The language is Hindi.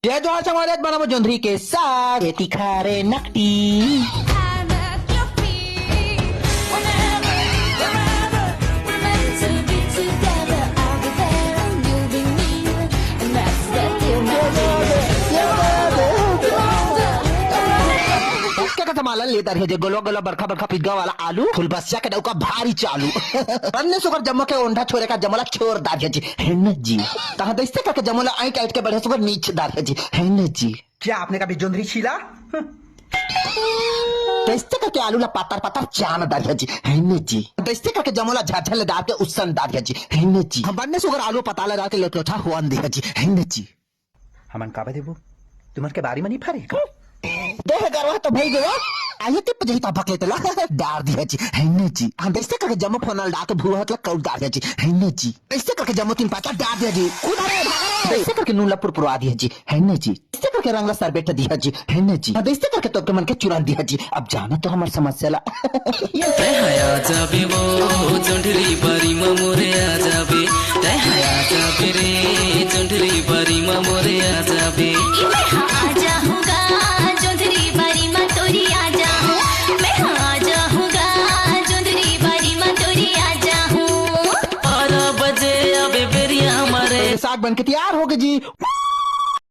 जय जोहार समाज बनाबो जोंधरी के साग ये तीखा रे नकटी माला लेता रहे गोलो गोलो बरखा बरखा पिग्गा वाला आलू फुलबसिया के डौका भारी चालू पन्ने सुकर जम्मो के ओंढा छोरे का जमला छोर दार जी है न जी तहां दैसे करके जमला आई काट के बढ़े सुकर नीचे दार जी है न जी। क्या आपने कभी जोंधरी छीला? दैसे करके आलू ला पातर पातर चान दार जी है न जी। दैसे करके जमला झाझल दार के उसन दार जी है न जी। हम बन्ने सुकर आलू पताला डाल के लेके उठा हुआ दे जी है न जी। हमन काबे देबो तुमन के बारी में नहीं फरे का देह गरवा तो भई गयो आये ते पजही ता भकले तला डार दिया जी है न जी। हम दैसे करके जम्मो फोनल डाल के भूहा तक कौड़ दार जी है न जी। दैसे करके जम्मो तीन पाता डार दिया जी खुद रे भागे दैसे करके नून लपुर पुरवा दिया जी है न जी। दैसे करके रंगला सर बैठ दिया जी है न जी। दैसे करके तो के मन के चुरा दिया जी। अब जाना तो हमार समस्या ला हाया जाबे वो जोंधरी बारी मा मोरे आ जाबे हाया जाबे रे जोंधरी बारी मा मोरे आ जाबे आ जाऊंगा जोंधरी बारी मा तोरी आ जाऊं मैं आ जाऊंगा जोंधरी बारी मा तोरी आ जाऊं 12 बजे अबे बेरिया हमारे साग बन के तैयार हो गए जी।